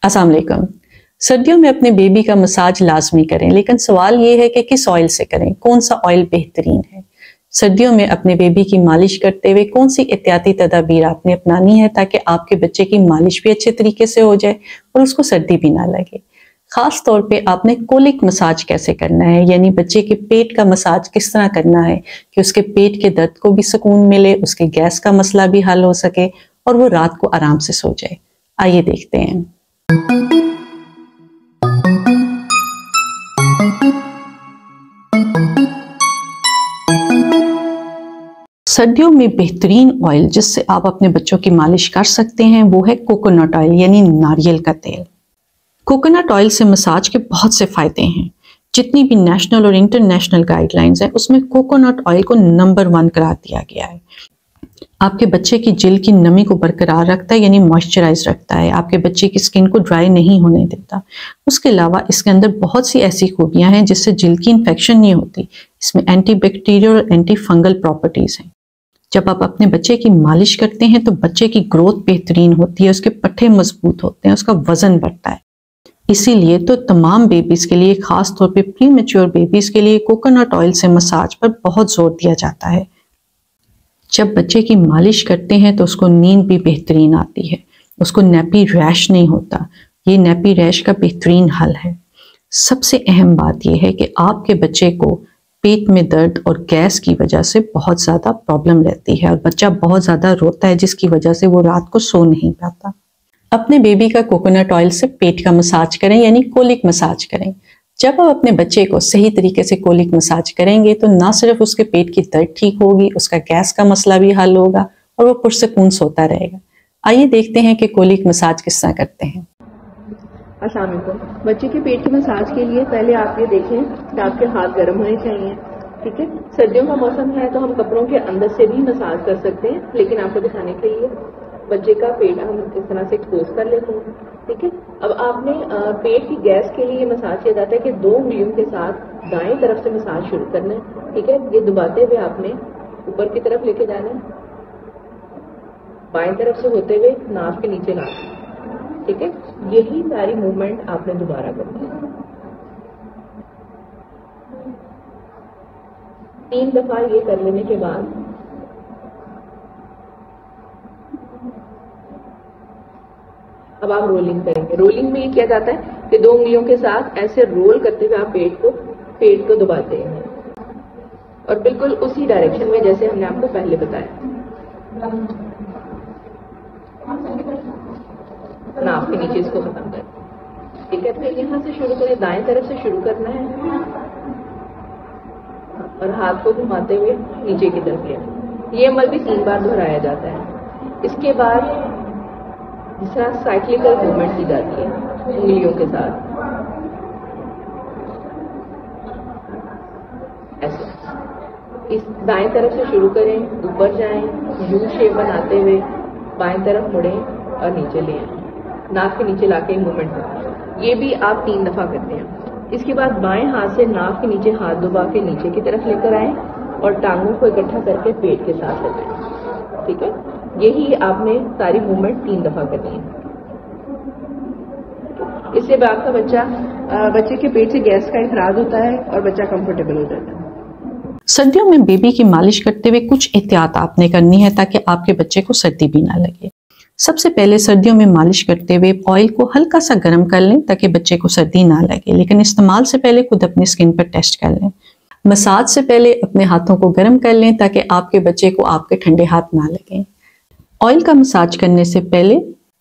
अस्सलाम वालेकुम। सर्दियों में अपने बेबी का मसाज लाजमी करें, लेकिन सवाल ये है कि किस ऑयल से करें, कौन सा ऑयल बेहतरीन है। सर्दियों में अपने बेबी की मालिश करते हुए कौन सी एहतियाती तदाबीर आपने अपनानी है ताकि आपके बच्चे की मालिश भी अच्छे तरीके से हो जाए और उसको सर्दी भी ना लगे। खास तौर पे आपने कोलिक मसाज कैसे करना है, यानी बच्चे के पेट का मसाज किस तरह करना है कि उसके पेट के दर्द को भी सुकून मिले, उसके गैस का मसला भी हल हो सके और वो रात को आराम से सो जाए। आइए देखते हैं। सर्दियों में बेहतरीन ऑयल जिससे आप अपने बच्चों की मालिश कर सकते हैं वो है कोकोनट ऑयल, यानी नारियल का तेल। कोकोनट ऑयल से मसाज के बहुत से फायदे हैं। जितनी भी नेशनल और इंटरनेशनल गाइडलाइंस हैं उसमें कोकोनट ऑयल को नंबर 1 करार दिया गया है। आपके बच्चे की जिल्द की नमी को बरकरार रखता है, यानी मॉइस्चराइज रखता है। आपके बच्चे की स्किन को ड्राई नहीं होने देता। उसके अलावा इसके अंदर बहुत सी ऐसी खूबियां हैं जिससे जिल्द की इन्फेक्शन नहीं होती। इसमें एंटी बैक्टीरियल और एंटी फंगल प्रॉपर्टीज हैं। जब आप अपने बच्चे की मालिश करते हैं तो बच्चे की ग्रोथ बेहतरीन होती है, उसके पट्टे मजबूत होते हैं, उसका वजन बढ़ता है। इसीलिए तो तमाम बेबीज के लिए, खास तौर पे प्री मैच्योर बेबीज के लिए कोकोनट ऑयल से मसाज पर बहुत जोर दिया जाता है। जब बच्चे की मालिश करते हैं तो उसको नींद भी बेहतरीन आती है, उसको नैपी रैश नहीं होता। ये नैपी रैश का बेहतरीन हल है। सबसे अहम बात यह है कि आपके बच्चे को पेट में दर्द और गैस की वजह से बहुत ज़्यादा प्रॉब्लम रहती है और बच्चा बहुत ज़्यादा रोता है, जिसकी वजह से वो रात को सो नहीं पाता। अपने बेबी का कोकोनट ऑयल से पेट का मसाज करें, यानी कोलिक मसाज करें। जब आप अपने बच्चे को सही तरीके से कोलिक मसाज करेंगे तो ना सिर्फ उसके पेट की दर्द ठीक होगी, उसका गैस का मसला भी हल होगा और वो पुरसकून सोता रहेगा। आइए देखते हैं कि कोलिक मसाज किस तरह करते हैं। अस्सलाम वालेकुम। बच्चे के पेट के मसाज के लिए पहले आप ये देखें कि आपके हाथ गर्म होने चाहिए। ठीक है, सर्दियों का मौसम है तो हम कपड़ों के अंदर से भी मसाज कर सकते हैं, लेकिन आपको दिखाने के लिए बच्चे का पेट हम इस तरह से एक्सपोज कर लेते हैं। ठीक है, अब आपने पेट की गैस के लिए मसाज किया जाता है कि 2 उंगलियों के साथ दाएं तरफ से मसाज शुरू करना है। ठीक है, ये दबाते हुए आपने ऊपर की तरफ लेके जाना है, बाएं तरफ से होते हुए नाक के नीचे लाना। ठीक है, यही सारी मूवमेंट आपने दोबारा करनी है। 3 दफा ये कर लेने के बाद अब आप रोलिंग करेंगे। रोलिंग में ये किया जाता है कि 2 उंगलियों के साथ ऐसे रोल करते हुए आप पेट को दबाते हैं और बिल्कुल उसी डायरेक्शन में जैसे हमने आपको पहले बताया। नाक के नीचे इसको खत्म कर। ठीक है, फिर यहाँ से शुरू करें, दाएं तरफ से शुरू करना है और हाथ को घुमाते हुए नीचे की तरफ लेना। ये अमल भी 3 बार दोहराया जाता है। इसके बाद जिस तरह साइक्लिकल मूवमेंट की जाती है उंगलियों के साथ, ऐसे इस दाएं तरफ से शुरू करें, ऊपर जाएं, यू शेप बनाते हुए बाएं तरफ मुड़ें और नीचे ले आएं, नाक के नीचे लाके मूवमेंट करें। ये भी आप 3 दफा करते हैं। इसके बाद बाएं हाथ से नाक के नीचे हाथ दबा के नीचे की तरफ लेकर आएं और टांगों को इकट्ठा करके पेट के साथ लगाएं। ठीक है, यही आपने सारी मूवमेंट 3 दफा करनी है। इससे आपका बच्चे के पेट से गैस का इखराज होता है और बच्चा कंफर्टेबल हो जाता है। सर्दियों में बेबी की मालिश करते हुए कुछ एहतियात आपने करनी है ताकि आपके बच्चे को सर्दी भी ना लगे। सबसे पहले सर्दियों में मालिश करते हुए ऑयल को हल्का सा गर्म कर लें ताकि बच्चे को सर्दी ना लगे, लेकिन इस्तेमाल से पहले खुद अपनी स्किन पर टेस्ट कर लें। मसाज से पहले अपने हाथों को गर्म कर लें ताकि आपके बच्चे को आपके ठंडे हाथ ना लगें। ऑयल का मसाज करने से पहले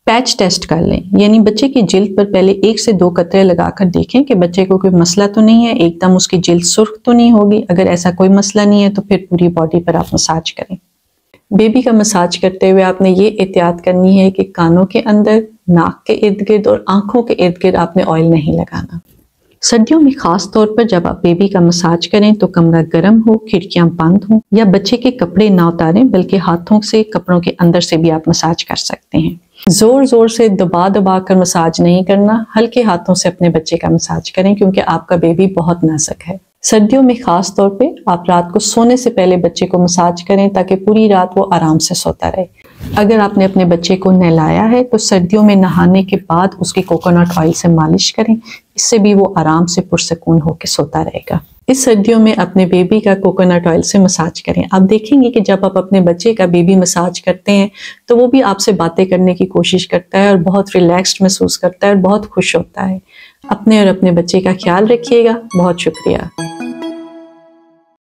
पैच टेस्ट कर लें, यानी बच्चे की जिल्द पर पहले 1 से 2 कतरे लगाकर देखें कि बच्चे को कोई मसला तो नहीं है, एकदम उसकी जिल्द सुर्ख तो नहीं होगी। अगर ऐसा कोई मसला नहीं है तो फिर पूरी बॉडी पर आप मसाज करें। बेबी का मसाज करते हुए आपने ये एहतियात करनी है कि कानों के अंदर, नाक के इर्द गिर्द और आंखों के इर्द गिर्द आपने ऑयल नहीं लगाना। सर्दियों में खास तौर पर जब आप बेबी का मसाज करें तो कमरा गर्म हो, खिड़कियां बंद हो या बच्चे के कपड़े ना उतारें, बल्कि हाथों से कपड़ों के अंदर से भी आप मसाज कर सकते हैं। जोर जोर से दबा कर मसाज नहीं करना, हल्के हाथों से अपने बच्चे का मसाज करें क्योंकि आपका बेबी बहुत नाजुक है। सर्दियों में खास तौर पे आप रात को सोने से पहले बच्चे को मसाज करें ताकि पूरी रात वो आराम से सोता रहे। अगर आपने अपने बच्चे को नहलाया है तो सर्दियों में नहाने के बाद उसकी कोकोनट ऑयल से मालिश करें, इससे भी वो आराम से पुरसकून होकर सोता रहेगा। इस सर्दियों में अपने बेबी का कोकोनट ऑयल से मसाज करें। आप देखेंगे कि जब आप अपने बच्चे का बेबी मसाज करते हैं तो वो भी आपसे बातें करने की कोशिश करता है और बहुत रिलैक्स्ड महसूस करता है और बहुत खुश होता है। अपने और अपने बच्चे का ख्याल रखिएगा। बहुत शुक्रिया।